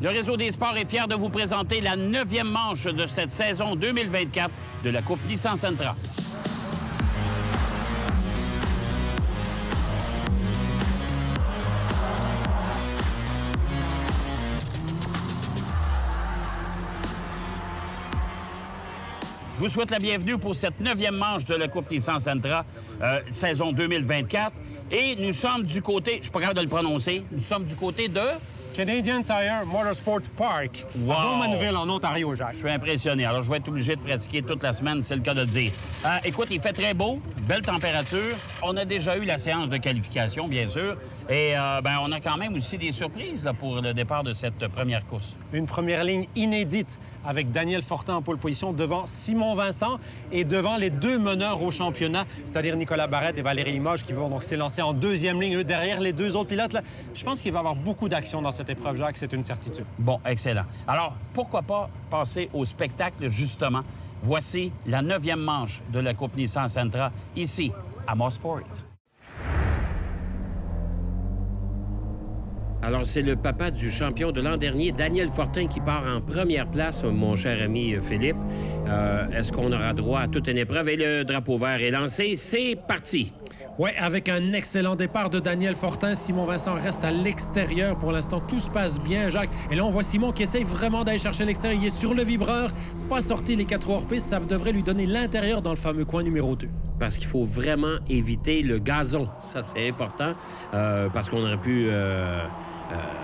Le Réseau des sports est fier de vous présenter la 9e manche de cette saison 2024 de la Coupe Nissan Sentra. Je vous souhaite la bienvenue pour cette 9e manche de la Coupe Nissan Sentra, saison 2024. Et nous sommes du côté, je ne suis pas capable de le prononcer, nous sommes du côté de... Canadian Tire Motorsport Park, Wow. à Bowmanville, en Ontario, Jacques. Je suis impressionné. Alors, je vais être obligé de pratiquer toute la semaine, c'est le cas de le dire. Écoute, il fait très beau, belle température. On a déjà eu la séance de qualification, bien sûr. Et on a quand même aussi des surprises là, pour le départ de cette première course. Une première ligne inédite avec Daniel Fortin en pole position devant Simon Vincent et devant les deux meneurs au championnat, c'est-à-dire Nicolas Barrette et Valérie Limoges qui vont donc s'élancer en deuxième ligne, eux, derrière les deux autres pilotes. Là. Je pense qu'il va y avoir beaucoup d'action dans cette épreuve, Jacques, c'est une certitude. Bon, excellent. Alors, pourquoi pas passer au spectacle, justement? Voici la 9e manche de la Coupe Nissan Sentra, ici, à Mosport. Alors, c'est le papa du champion de l'an dernier, Daniel Fortin, qui part en première place, mon cher ami Philippe. Est-ce qu'on aura droit à toute une épreuve? Et le drapeau vert est lancé. C'est parti! Oui, avec un excellent départ de Daniel Fortin. Simon Vincent reste à l'extérieur. Pour l'instant, tout se passe bien, Jacques. Et là, on voit Simon qui essaye vraiment d'aller chercher l'extérieur. Il est sur le vibreur. Pas sorti les 4 hors-piste. Ça devrait lui donner l'intérieur dans le fameux coin numéro 2. Parce qu'il faut vraiment éviter le gazon. Ça, c'est important. Parce qu'on aurait pu...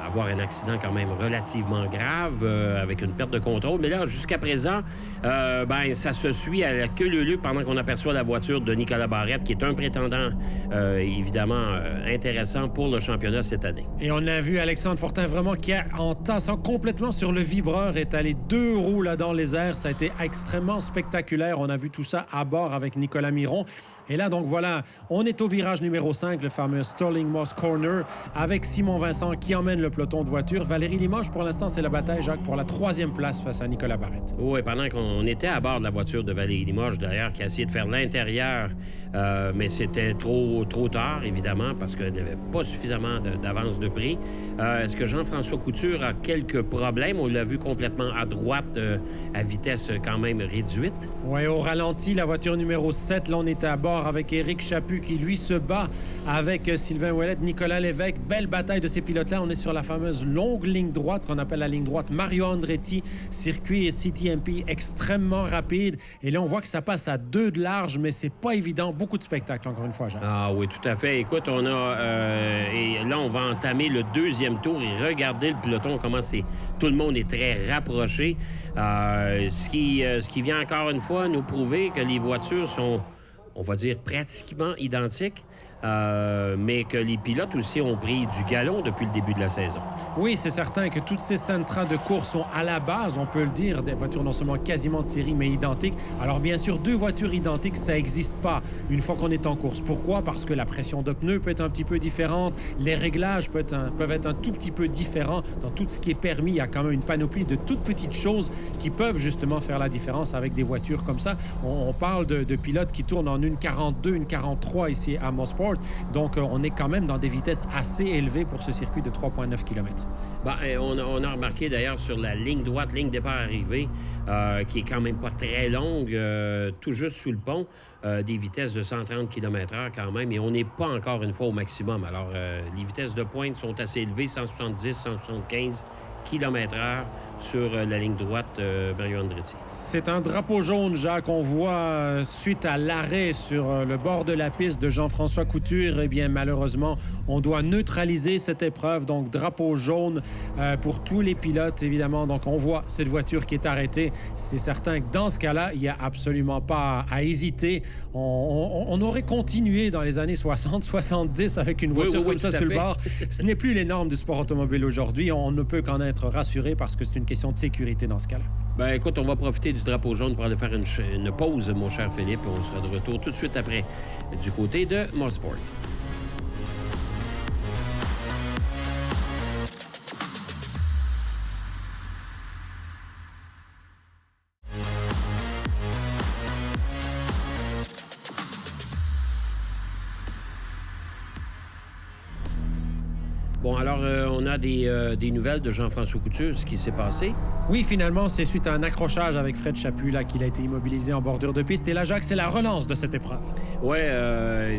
avoir un accident quand même relativement grave avec une perte de contrôle. Mais là, jusqu'à présent, ça se suit à la queue leu-leu pendant qu'on aperçoit la voiture de Nicolas Barrette, qui est un prétendant évidemment intéressant pour le championnat cette année. Et on a vu Alexandre Fortin vraiment qui, en tassant complètement sur le vibreur, est allé 2 roues là dans les airs. Ça a été extrêmement spectaculaire. On a vu tout ça à bord avec Nicolas Miron. Et là, donc voilà, on est au virage numéro 5, le fameux Sterling Moss Corner, avec Simon Vincent qui emmène le peloton de voiture. Valérie Limoges, pour l'instant, c'est la bataille, Jacques, pour la 3e place face à Nicolas Barrette. Oui, pendant qu'on était à bord de la voiture de Valérie Limoges, d'ailleurs, qui a essayé de faire l'intérieur, mais c'était trop tard, évidemment, parce qu'elle n'avait pas suffisamment d'avance de prix. Est-ce que Jean-François Couture a quelques problèmes? On l'a vu complètement à droite, à vitesse quand même réduite. Oui, au ralenti, la voiture numéro 7, là, on était à bord avec Éric Chaput qui, lui, se bat avec Sylvain Ouellet, Nicolas Lévesque. Belle bataille de ces pilotes-là. On est sur la fameuse longue ligne droite qu'on appelle la ligne droite Mario Andretti, circuit CTMP extrêmement rapide. Et là, on voit que ça passe à 2 de large, mais c'est pas évident. Beaucoup de spectacles, encore une fois, Jacques. Ah oui, tout à fait. Écoute, on a... et là, on va entamer le 2e tour et regarder le peloton, comment c'est... Tout le monde est très rapproché. Ce qui vient encore une fois nous prouver que les voitures sont, on va dire, pratiquement identiques. Mais que les pilotes aussi ont pris du galon depuis le début de la saison. Oui, c'est certain que toutes ces Sentra de course sont à la base, on peut le dire, des voitures non seulement quasiment de série, mais identiques. Alors bien sûr, 2 voitures identiques, ça n'existe pas une fois qu'on est en course. Pourquoi? Parce que la pression de pneus peut être un petit peu différente, les réglages peuvent être un tout petit peu différents. Dans tout ce qui est permis, il y a quand même une panoplie de toutes petites choses qui peuvent justement faire la différence avec des voitures comme ça. On parle de pilotes qui tournent en une 42, une 43 ici à Mosport. Donc, on est quand même dans des vitesses assez élevées pour ce circuit de 3,9 km. On a remarqué d'ailleurs sur la ligne droite, ligne départ-arrivée, qui est quand même pas très longue, tout juste sous le pont, des vitesses de 130 km/h quand même, et on n'est pas encore une fois au maximum. Alors, les vitesses de pointe sont assez élevées, 170, 175 km/h sur la ligne droite Mario Andretti. C'est un drapeau jaune, Jacques. On voit, suite à l'arrêt sur le bord de la piste de Jean-François Couture, eh bien, malheureusement, on doit neutraliser cette épreuve. Donc, drapeau jaune pour tous les pilotes, évidemment. Donc, on voit cette voiture qui est arrêtée. C'est certain que dans ce cas-là, il n'y a absolument pas à hésiter. On aurait continué dans les années 60, 70 avec une voiture comme ça sur le bord. Ce n'est plus les normes du sport automobile aujourd'hui. On ne peut qu'en être rassuré parce que c'est une question de sécurité dans ce cas-là. Écoute, on va profiter du drapeau jaune pour aller faire une pause, mon cher Philippe. On sera de retour tout de suite après du côté de Mosport. Bon, alors, on a des nouvelles de Jean-François Couture, ce qui s'est passé. Oui, finalement, c'est suite à un accrochage avec Fred Chaput là, qu'il a été immobilisé en bordure de piste. Et l'Ajax, c'est la relance de cette épreuve. Oui,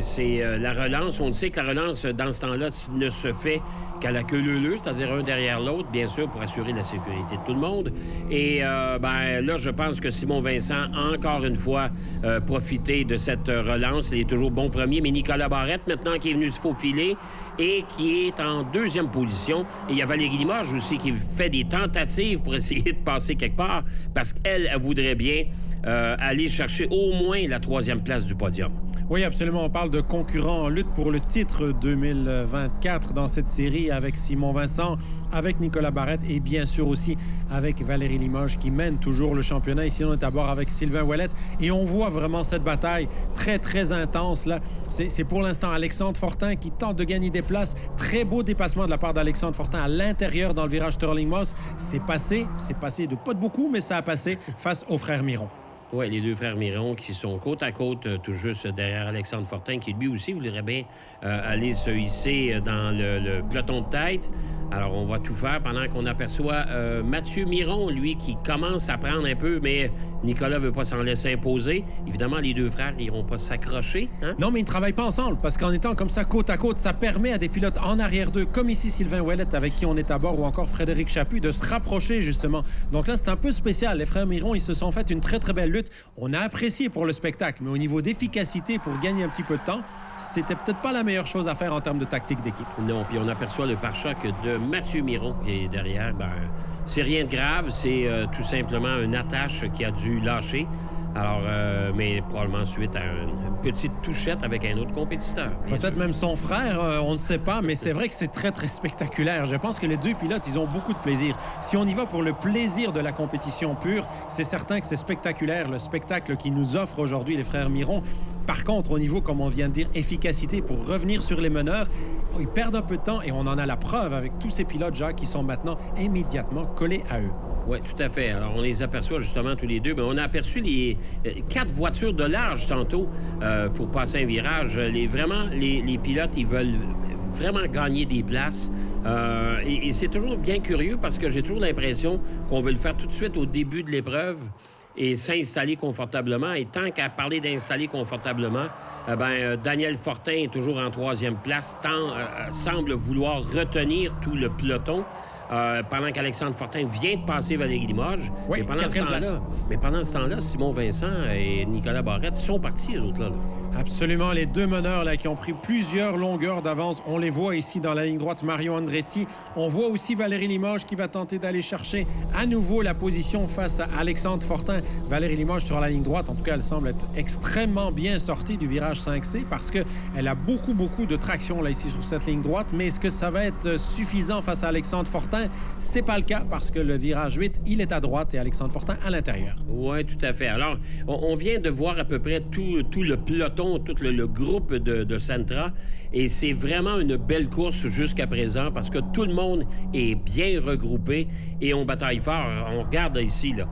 c'est la relance. On sait que la relance, dans ce temps-là, ne se fait qu'à la queue leu-leu, c'est-à-dire un derrière l'autre, bien sûr, pour assurer la sécurité de tout le monde. Et là, je pense que Simon Vincent a encore une fois profité de cette relance. Il est toujours bon premier, mais Nicolas Barrette, maintenant, qui est venu se faufiler et qui est en deuxième position. Et il y a Valérie Limoges aussi qui fait des tentatives pour essayer de passer quelque part parce qu'elle voudrait bien aller chercher au moins la troisième place du podium. Oui, absolument. On parle de concurrents en lutte pour le titre 2024 dans cette série avec Simon Vincent, avec Nicolas Barrette et bien sûr aussi avec Valérie Limoges qui mène toujours le championnat. Ici, on est à bord avec Sylvain Ouellette et on voit vraiment cette bataille très, très intense. Là. C'est pour l'instant Alexandre Fortin qui tente de gagner des places. Très beau dépassement de la part d'Alexandre Fortin à l'intérieur dans le virage Sterling Moss. C'est passé de pas de beaucoup, mais ça a passé face aux frères Miron. Oui, les deux frères Miron qui sont côte à côte, tout juste derrière Alexandre Fortin, qui lui aussi voudrait bien aller se hisser dans le peloton de tête. Alors, on va tout faire pendant qu'on aperçoit Mathieu Miron, lui, qui commence à prendre un peu, mais Nicolas veut pas s'en laisser imposer. Évidemment, les deux frères n'iront pas s'accrocher. Hein? Non, mais ils ne travaillent pas ensemble, parce qu'en étant comme ça côte à côte, ça permet à des pilotes en arrière d'eux, comme ici Sylvain Ouellette, avec qui on est à bord, ou encore Frédéric Chaput, de se rapprocher, justement. Donc là, c'est un peu spécial. Les frères Miron, ils se sont fait une très, très belle lutte. On a apprécié pour le spectacle, mais au niveau d'efficacité, pour gagner un petit peu de temps, c'était peut-être pas la meilleure chose à faire en termes de tactique d'équipe. Non, puis on aperçoit le pare-choc de Mathieu Miron qui est derrière. C'est rien de grave, c'est tout simplement une attache qui a dû lâcher. Alors, mais probablement suite à une petite touchette avec un autre compétiteur. Peut-être même son frère, on ne sait pas, mais c'est vrai que c'est très, très spectaculaire. Je pense que les deux pilotes, ils ont beaucoup de plaisir. Si on y va pour le plaisir de la compétition pure, c'est certain que c'est spectaculaire, le spectacle qu'ils nous offrent aujourd'hui les frères Miron. Par contre, au niveau, comme on vient de dire, efficacité pour revenir sur les meneurs, ils perdent un peu de temps et on en a la preuve avec tous ces pilotes, Jacques, qui sont maintenant immédiatement collés à eux. Oui, tout à fait. Alors, on les aperçoit justement tous les deux. Mais on a aperçu les 4 voitures de large tantôt pour passer un virage. Les pilotes, ils veulent vraiment gagner des places. Et c'est toujours bien curieux parce que j'ai toujours l'impression qu'on veut le faire tout de suite au début de l'épreuve et s'installer confortablement. Et tant qu'à parler d'installer confortablement, Daniel Fortin est toujours en 3e place, semble vouloir retenir tout le peloton. Pendant qu'Alexandre Fortin vient de passer Valérie Limoges. Oui, mais pendant ce temps-là, Simon Vincent et Nicolas Barrette sont partis, les autres là. Absolument. Les deux meneurs là, qui ont pris plusieurs longueurs d'avance. On les voit ici dans la ligne droite, Mario Andretti. On voit aussi Valérie Limoges qui va tenter d'aller chercher à nouveau la position face à Alexandre Fortin. Valérie Limoges sur la ligne droite, en tout cas, elle semble être extrêmement bien sortie du virage 5C parce qu'elle a beaucoup, beaucoup de traction là, ici sur cette ligne droite. Mais est-ce que ça va être suffisant face à Alexandre Fortin? C'est pas le cas parce que le virage 8, il est à droite et Alexandre Fortin à l'intérieur. Oui, tout à fait. Alors, on vient de voir à peu près tout le peloton, tout le groupe de Sentra et c'est vraiment une belle course jusqu'à présent parce que tout le monde est bien regroupé et on bataille fort. On regarde ici, là.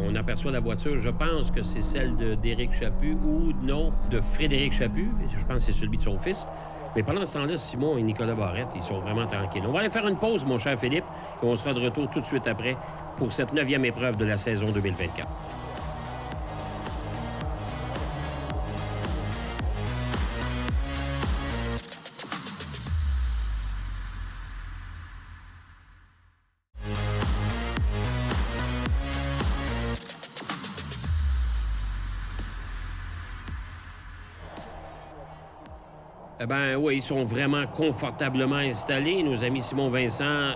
On aperçoit la voiture, je pense que c'est celle d'Éric Chaput ou non, de Frédéric Chaput. Je pense que c'est celui de son fils. Mais pendant ce temps-là, Simon et Nicolas Barrette, ils sont vraiment tranquilles. On va aller faire une pause, mon cher Philippe, et on sera de retour tout de suite après pour cette 9e épreuve de la saison 2024. Oui, ils sont vraiment confortablement installés, nos amis Simon Vincent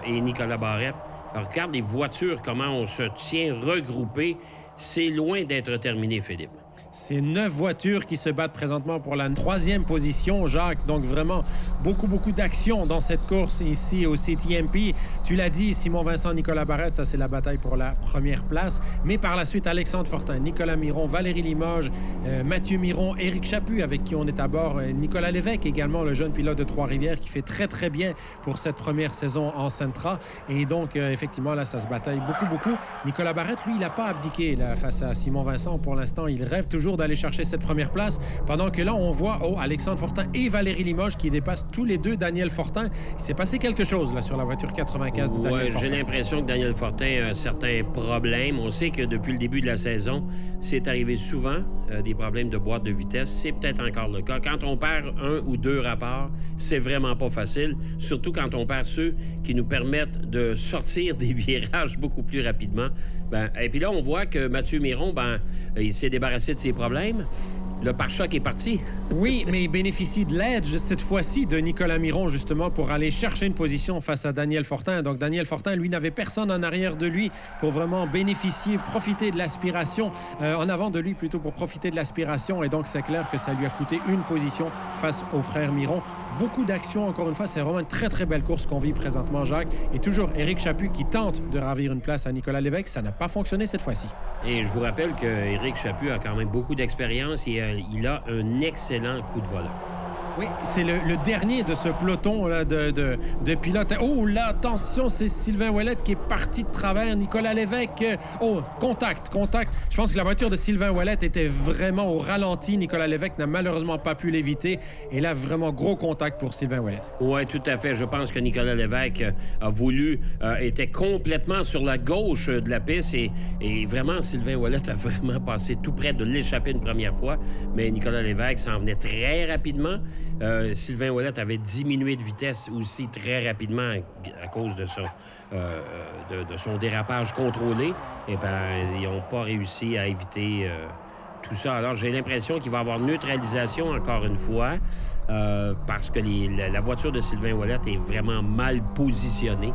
et Nicolas Barrette. Alors, regarde les voitures, comment on se tient regroupés. C'est loin d'être terminé, Philippe. C'est 9 voitures qui se battent présentement pour la 3e position, Jacques. Donc vraiment, beaucoup, beaucoup d'action dans cette course ici au CTMP. Tu l'as dit, Simon Vincent, Nicolas Barrette, ça c'est la bataille pour la première place. Mais par la suite, Alexandre Fortin, Nicolas Miron, Valérie Limoges, Mathieu Miron, Éric Chaput, avec qui on est à bord, Nicolas Lévesque, également le jeune pilote de Trois-Rivières qui fait très, très bien pour cette première saison en Sentra. Et donc, effectivement, là, ça se bataille beaucoup, beaucoup. Nicolas Barrette, lui, il n'a pas abdiqué là, face à Simon Vincent. Pour l'instant, il rêve toujours toujours d'aller chercher cette première place. Pendant que là, on voit Alexandre Fortin et Valérie Limoges qui dépassent tous les deux Daniel Fortin. Il s'est passé quelque chose là sur la voiture 95 de Daniel Fortin. J'ai l'impression que Daniel Fortin a certains problèmes. On sait que depuis le début de la saison, c'est arrivé souvent des problèmes de boîte de vitesse. C'est peut-être encore le cas. Quand on perd un ou deux rapports, c'est vraiment pas facile, surtout quand on perd ceux qui nous permettent de sortir des virages beaucoup plus rapidement. Et puis là, on voit que Mathieu Miron, il s'est débarrassé de ses problèmes. Le pare-choc est parti. Oui, mais il bénéficie de l'aide, cette fois-ci, de Nicolas Miron, justement, pour aller chercher une position face à Daniel Fortin. Donc, Daniel Fortin, lui, n'avait personne en arrière de lui pour vraiment bénéficier, profiter de l'aspiration, en avant de lui, plutôt, pour profiter de l'aspiration. Et donc, c'est clair que ça lui a coûté une position face aux frères Miron. Beaucoup d'actions, encore une fois. C'est vraiment une très, très belle course qu'on vit présentement, Jacques. Et toujours Éric Chaput qui tente de ravir une place à Nicolas Lévesque. Ça n'a pas fonctionné cette fois-ci. Et je vous rappelle qu'Éric Chaput a quand même beaucoup d'expérience et il a un excellent coup de volant. Oui, c'est le dernier de ce peloton là, de pilotes. Oh là, attention, c'est Sylvain Ouellette qui est parti de travers. Nicolas Lévesque. Oh, contact. Je pense que la voiture de Sylvain Ouellette était vraiment au ralenti. Nicolas Lévesque n'a malheureusement pas pu l'éviter. Et là, vraiment gros contact pour Sylvain Ouellette. Oui, tout à fait. Je pense que Nicolas Lévesque était complètement sur la gauche de la piste et vraiment, Sylvain Ouellette a vraiment passé tout près de l'échapper une première fois. Mais Nicolas Lévesque s'en venait très rapidement. Sylvain Ouellette avait diminué de vitesse aussi très rapidement à cause de son dérapage contrôlé. Et ils n'ont pas réussi à éviter tout ça. Alors, j'ai l'impression qu'il va y avoir neutralisation encore une fois parce que la voiture de Sylvain Ouellette est vraiment mal positionnée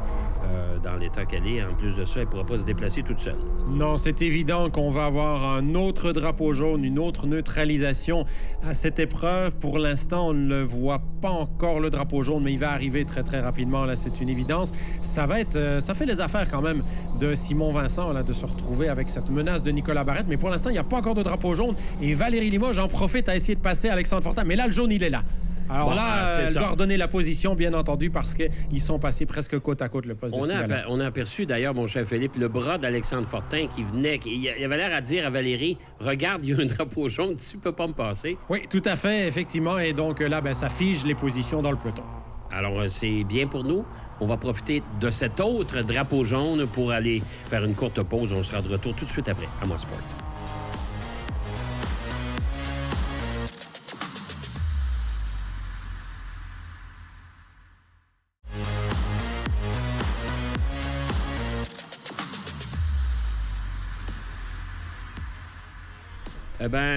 dans l'état qu'elle est. En plus de ça, elle ne pourra pas se déplacer toute seule. Non, c'est évident qu'on va avoir un autre drapeau jaune, une autre neutralisation à cette épreuve. Pour l'instant, on ne le voit pas encore, le drapeau jaune, mais il va arriver très, très rapidement. Là, c'est une évidence. Ça fait les affaires quand même de Simon Vincent là, de se retrouver avec cette menace de Nicolas Barrette. Mais pour l'instant, il n'y a pas encore de drapeau jaune. Et Valérie Limoges en profite à essayer de passer Alexandre Fortin. Mais là, le jaune, il est là. Alors elle doit redonner la position, bien entendu, parce qu'ils sont passés presque côte à côte, le poste de Sylvain. On a aperçu, d'ailleurs, mon cher Philippe, le bras d'Alexandre Fortin qui venait. Il avait l'air à dire à Valérie, regarde, il y a un drapeau jaune, tu peux pas me passer. Oui, tout à fait, effectivement. Et donc là, ça fige les positions dans le peloton. Alors, c'est bien pour nous. On va profiter de cet autre drapeau jaune pour aller faire une courte pause. On sera de retour tout de suite après à Moi Sport.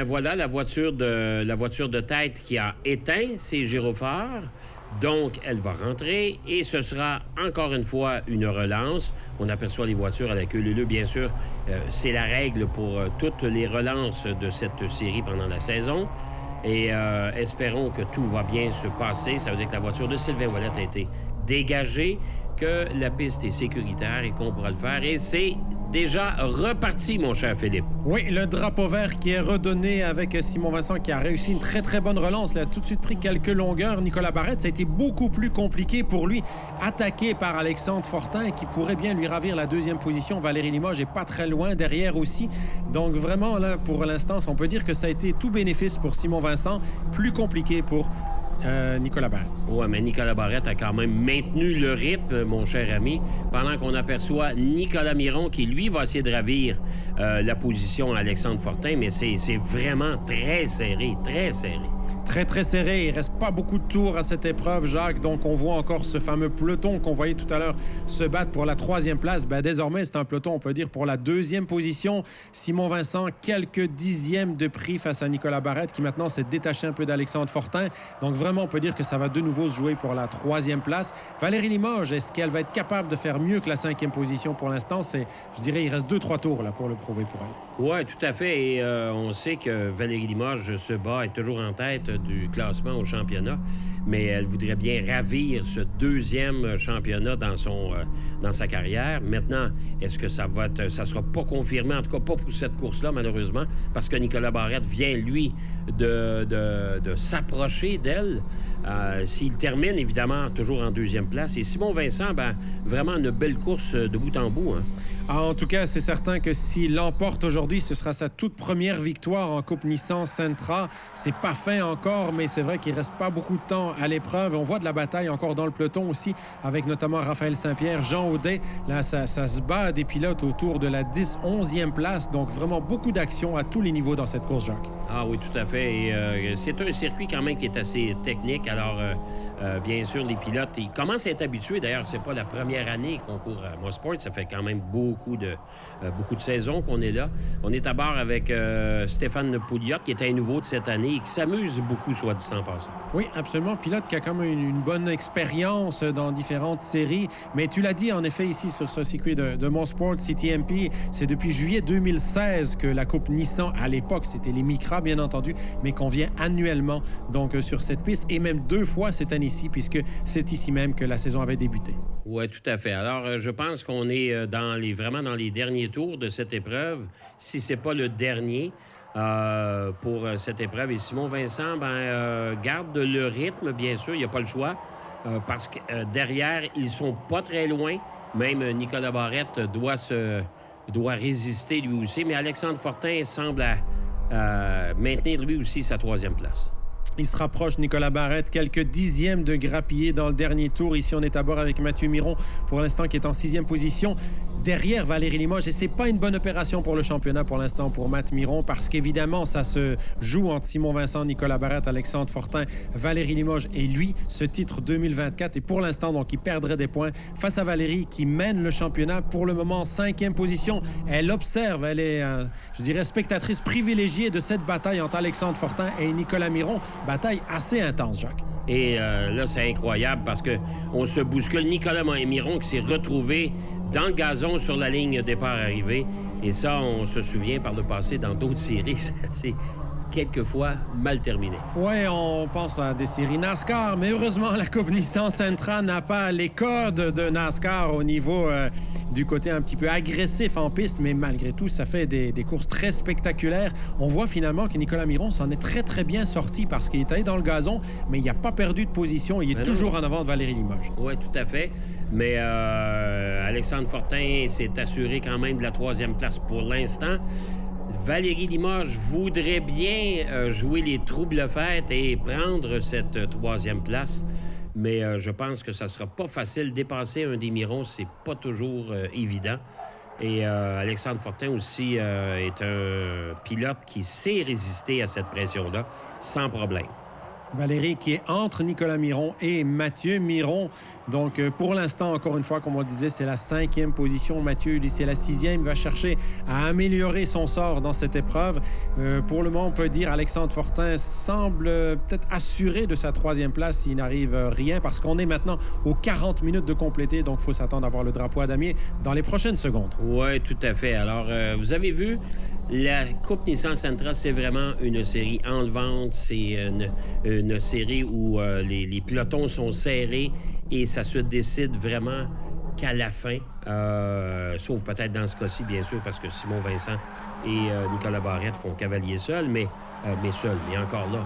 Voilà la voiture de tête qui a éteint ses gyrophares. Donc, elle va rentrer et ce sera encore une fois une relance. On aperçoit les voitures à la queue leu-leu, bien sûr. C'est la règle pour toutes les relances de cette série pendant la saison. Et espérons que tout va bien se passer. Ça veut dire que la voiture de Sylvain Ouellette a été dégagée, que la piste est sécuritaire et qu'on pourra le faire. Et c'est déjà reparti, mon cher Philippe. Oui, le drapeau vert qui est redonné avec Simon Vincent qui a réussi une très, très bonne relance. Il a tout de suite pris quelques longueurs. Nicolas Barrette, ça a été beaucoup plus compliqué pour lui, attaqué par Alexandre Fortin qui pourrait bien lui ravir la deuxième position. Valérie Limoges est pas très loin derrière aussi. Donc vraiment, là, pour l'instant, on peut dire que ça a été tout bénéfice pour Simon Vincent, plus compliqué pour Nicolas Barrette. Oui, mais Nicolas Barrette a quand même maintenu le rythme, mon cher ami, pendant qu'on aperçoit Nicolas Miron qui, lui, va essayer de ravir la position à Alexandre Fortin, mais c'est vraiment très serré, très serré. Très, très serré. Il reste pas beaucoup de tours à cette épreuve, Jacques. Donc, on voit encore ce fameux peloton qu'on voyait tout à l'heure se battre pour la troisième place. Désormais, c'est un peloton, on peut dire, pour la deuxième position. Simon Vincent, quelques dixièmes de prix face à Nicolas Barrette, qui maintenant s'est détaché un peu d'Alexandre Fortin. Donc, vraiment, on peut dire que ça va de nouveau se jouer pour la troisième place. Valérie Limoges, est-ce qu'elle va être capable de faire mieux que la cinquième position pour l'instant? Je dirais, il reste 2-3 tours là, pour le prouver pour elle. Oui, tout à fait. Et on sait que Valérie Limoges se bat, est toujours en tête du classement au championnat, mais elle voudrait bien ravir ce deuxième championnat dans sa carrière. Maintenant, est-ce que ça sera pas confirmé, en tout cas pas pour cette course-là, malheureusement, parce que Nicolas Barrette vient, lui, de s'approcher d'elle. S'il termine, évidemment, toujours en deuxième place. Et Simon Vincent, vraiment une belle course de bout en bout. Hein? En tout cas, c'est certain que s'il l'emporte aujourd'hui, ce sera sa toute première victoire en Coupe Nissan Sentra. C'est pas fin encore, mais c'est vrai qu'il reste pas beaucoup de temps à l'épreuve. On voit de la bataille encore dans le peloton aussi, avec notamment Raphaël Saint-Pierre, Jean Audet. Là, ça se bat des pilotes autour de la 10-11e place. Donc, vraiment beaucoup d'action à tous les niveaux dans cette course, Jacques. Ah oui, tout à fait. Et c'est un circuit quand même qui est assez technique. Alors, bien sûr, les pilotes, ils commencent à être habitués. D'ailleurs, c'est pas la première année qu'on court à Mosport. Ça fait quand même beaucoup de saisons qu'on est là. On est à bord avec Stéphane Pouliot, qui est un nouveau de cette année et qui s'amuse beaucoup, soit dit en passant. Oui, absolument. Pilote qui a quand même une bonne expérience dans différentes séries. Mais tu l'as dit, en effet, ici, sur ce circuit de Mosport, CTMP, c'est depuis juillet 2016 que la Coupe Nissan, à l'époque, c'était les Micra, bien entendu, mais qu'on vient annuellement donc sur cette piste, et même 2 fois cette année-ci, puisque c'est ici même que la saison avait débuté. Oui, tout à fait. Alors, je pense qu'on est vraiment dans les derniers tours de cette épreuve, si c'est pas le dernier pour cette épreuve. Et Simon Vincent, garde le rythme, bien sûr, il n'y a pas le choix, parce que derrière, ils sont pas très loin. Même Nicolas Barrette doit résister lui aussi, mais Alexandre Fortin semble maintenir lui aussi sa 3e place. Il se rapproche, Nicolas Barrette, quelques dixièmes de grappillé dans le dernier tour. Ici, on est à bord avec Mathieu Miron, pour l'instant, qui est en 6e position, derrière Valérie Limoges. Et c'est pas une bonne opération pour le championnat, pour l'instant, pour Matt Miron, parce qu'évidemment, ça se joue entre Simon Vincent, Nicolas Barrette, Alexandre Fortin, Valérie Limoges et lui, ce titre 2024. Et pour l'instant, donc, il perdrait des points face à Valérie, qui mène le championnat pour le moment en 5e position. Elle observe, elle est, je dirais, spectatrice privilégiée de cette bataille entre Alexandre Fortin et Nicolas Miron. Bataille assez intense, Jacques. Et là, c'est incroyable parce qu'on se bouscule. Nicolas Miron qui s'est retrouvé dans le gazon sur la ligne départ-arrivée. Et ça, on se souvient par le passé dans d'autres séries. C'est quelquefois mal terminé. Oui, on pense à des séries NASCAR, mais heureusement, la Coupe Nissan Sentra n'a pas les codes de NASCAR au niveau du côté un petit peu agressif en piste, mais malgré tout, ça fait des courses très spectaculaires. On voit finalement que Nicolas Miron s'en est très, très bien sorti parce qu'il est allé dans le gazon, mais il n'a pas perdu de position. Il est toujours en avant de Valérie Limoges. Oui, tout à fait. Mais Alexandre Fortin s'est assuré quand même de la 3e place pour l'instant. Valérie Limoges voudrait bien jouer les troubles-fêtes et prendre cette 3e place. Mais je pense que ça sera pas facile. Dépasser un des Mirons, c'est pas toujours évident. Et Alexandre Fortin aussi est un pilote qui sait résister à cette pression-là sans problème. Valérie qui est entre Nicolas Miron et Mathieu Miron. Donc, pour l'instant, encore une fois, comme on le disait, c'est la 5e position. Mathieu, lui, c'est la 6e. Il va chercher à améliorer son sort dans cette épreuve. Pour le moment, on peut dire Alexandre Fortin semble peut-être assuré de sa 3e place s'il n'arrive rien, parce qu'on est maintenant aux 40 minutes de compléter. Donc, il faut s'attendre à voir le drapeau à damier dans les prochaines secondes. Oui, tout à fait. Alors, vous avez vu, la Coupe Nissan Sentra, c'est vraiment une série enlevante. C'est une série où les pelotons sont serrés et ça se décide vraiment qu'à la fin. Sauf peut-être dans ce cas-ci, bien sûr, parce que Simon Vincent et Nicolas Barrette font cavalier seul, mais encore là,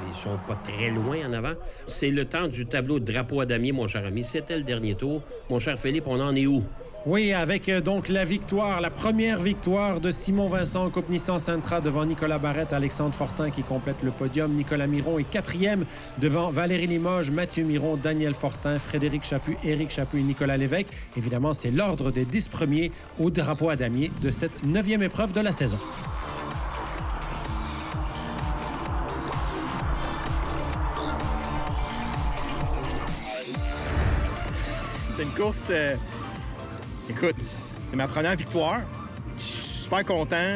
ils sont pas très loin en avant. C'est le temps du tableau de drapeau à damier, mon cher ami. C'était le dernier tour. Mon cher Philippe, on en est où? Oui, avec donc la première victoire de Simon Vincent en Coupe Nissan Sentra devant Nicolas Barrette, Alexandre Fortin qui complète le podium. Nicolas Miron est 4e devant Valérie Limoges, Mathieu Miron, Daniel Fortin, Frédéric Chaput, Éric Chaput et Nicolas Lévesque. Évidemment, c'est l'ordre des 10 premiers au drapeau à damier de cette 9e épreuve de la saison. C'est une course... Écoute, c'est ma première victoire. Je suis super content.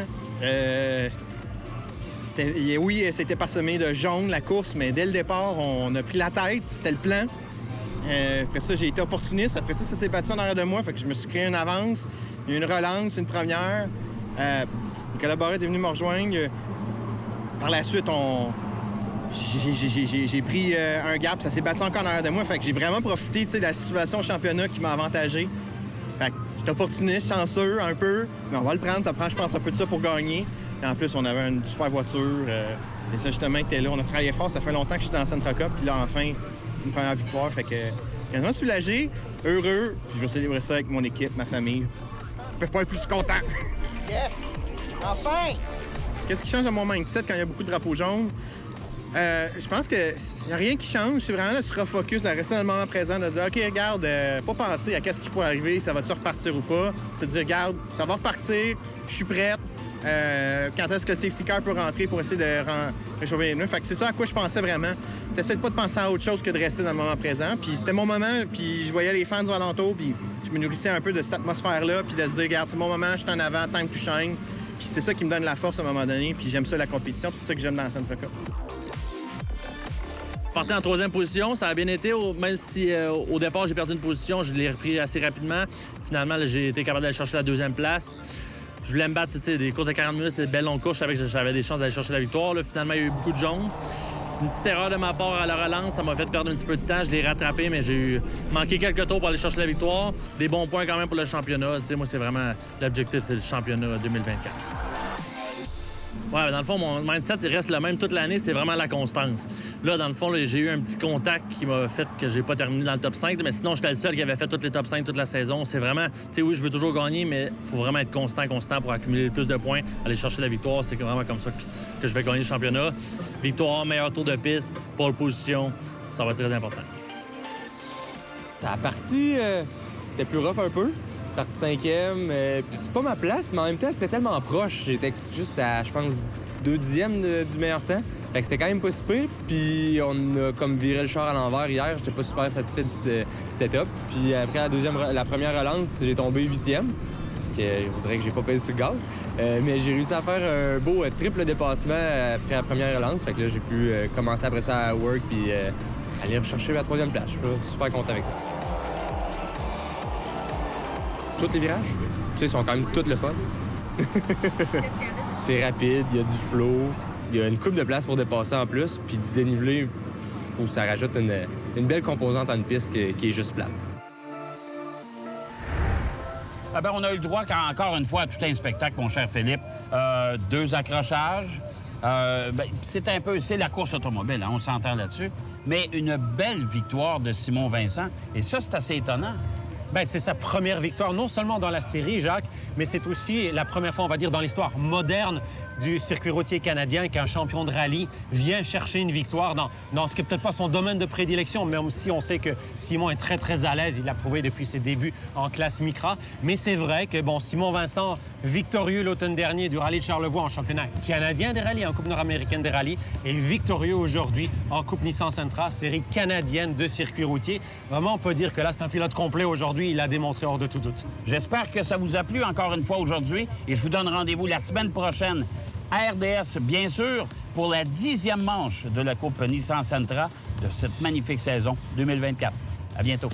C'était parsemé de jaune, la course, mais dès le départ, on a pris la tête. C'était le plan. Après ça, j'ai été opportuniste. Après ça s'est battu en arrière de moi. Fait que je me suis créé une avance. Il y a eu une relance, une première. Nicolas Barrette est venu me rejoindre. Par la suite, j'ai pris un gap. Ça s'est battu encore en arrière de moi. Fait que j'ai vraiment profité de la situation au championnat qui m'a avantagé. Fait que j'étais opportuniste, chanceux un peu, mais on va le prendre. Ça prend, je pense, un peu de ça pour gagner. Et en plus, on avait une super voiture. Les ajustements étaient là. On a travaillé fort. Ça fait longtemps que je suis dans la Sentra Cup. Puis là, enfin, une première victoire. Fait que, vraiment soulagé, heureux. Puis je vais célébrer ça avec mon équipe, ma famille. Je peux pas être plus content. Yes! Enfin! Qu'est-ce qui change dans mon mindset quand il y a beaucoup de drapeaux jaunes? Je pense qu'il n'y a rien qui change. C'est vraiment de se refocus, de rester dans le moment présent, de dire OK, regarde, pas penser à qu'est-ce qui pourrait arriver, ça va-tu repartir ou pas. Se dire, regarde, ça va repartir, je suis prête. Quand est-ce que le safety car peut rentrer pour essayer de réchauffer les pneus? Fait que c'est ça à quoi je pensais vraiment. T'essaies pas de penser à autre chose que de rester dans le moment présent. Puis c'était mon moment, puis je voyais les fans aux alentours, puis je me nourrissais un peu de cette atmosphère-là, puis de se dire, regarde, c'est mon moment, je suis en avant, tant que tu shines. Puis c'est ça qui me donne la force à un moment donné, puis j'aime ça, la compétition, puis c'est ça que j'aime dans la Sentra Cup. Partais en 3e position, ça a bien été, même si au départ j'ai perdu une position, je l'ai repris assez rapidement. Finalement, là, j'ai été capable d'aller chercher la 2e place. Je voulais me battre, tu sais, des courses de 40 minutes, c'est des belles longues courses, je savais que j'avais des chances d'aller chercher la victoire. Là, finalement, il y a eu beaucoup de jaunes. Une petite erreur de ma part à la relance, ça m'a fait perdre un petit peu de temps. Je l'ai rattrapé, mais j'ai manqué quelques tours pour aller chercher la victoire. Des bons points quand même pour le championnat. Tu sais, moi, c'est vraiment l'objectif, c'est le championnat 2024. Ouais, dans le fond, mon mindset il reste le même toute l'année, c'est vraiment la constance. Là, dans le fond, là, j'ai eu un petit contact qui m'a fait que j'ai pas terminé dans le top 5, mais sinon, j'étais le seul qui avait fait tous les top 5 toute la saison. C'est vraiment, tu sais, oui, je veux toujours gagner, mais il faut vraiment être constant pour accumuler le plus de points, aller chercher la victoire. C'est vraiment comme ça que je vais gagner le championnat. Victoire, meilleur tour de piste, pole position, ça va être très important. Ça a parti, c'était plus rough un peu. Parti 5e, puis c'est pas ma place, mais en même temps, c'était tellement proche. J'étais juste à, je pense, 2 dixièmes du meilleur temps. Fait que c'était quand même pas si pire. Puis on a comme viré le char à l'envers hier. J'étais pas super satisfait du setup. Puis après la première relance, j'ai tombé 8e. Parce que je dirais que j'ai pas payé sur le gaz. Mais j'ai réussi à faire un beau triple dépassement après la première relance. Fait que là, j'ai pu commencer après ça à work puis aller rechercher ma 3e place. Je suis super content avec ça. Tous les virages, tu sais, ils sont quand même tous le fun. C'est rapide, il y a du flow, il y a une coupe de place pour dépasser en plus, puis du dénivelé, je trouve que ça rajoute une belle composante à une piste qui est juste plate. Ah ben, on a eu le droit, encore une fois, à tout un spectacle, mon cher Philippe. 2 accrochages. C'est la course automobile, hein, on s'entend là-dessus. Mais une belle victoire de Simon Vincent. Et ça, c'est assez étonnant. Bien, c'est sa première victoire, non seulement dans la série, Jacques, mais c'est aussi la première fois, on va dire, dans l'histoire moderne du circuit routier canadien qu'un champion de rallye vient chercher une victoire dans ce qui n'est peut-être pas son domaine de prédilection, même si on sait que Simon est très, très à l'aise. Il l'a prouvé depuis ses débuts en classe Micra. Mais c'est vrai que, bon, Simon Vincent, victorieux l'automne dernier du rallye de Charlevoix en championnat canadien des rallyes, en Coupe nord-américaine des rallyes, et victorieux aujourd'hui en Coupe Nissan Sentra, série canadienne de circuit routier. Vraiment, on peut dire que là, c'est un pilote complet aujourd'hui. Il l'a démontré hors de tout doute. J'espère que ça vous a plu encore une fois aujourd'hui et je vous donne rendez-vous la semaine prochaine à RDS, bien sûr, pour la 10e manche de la Coupe Nissan Sentra de cette magnifique saison 2024. À bientôt.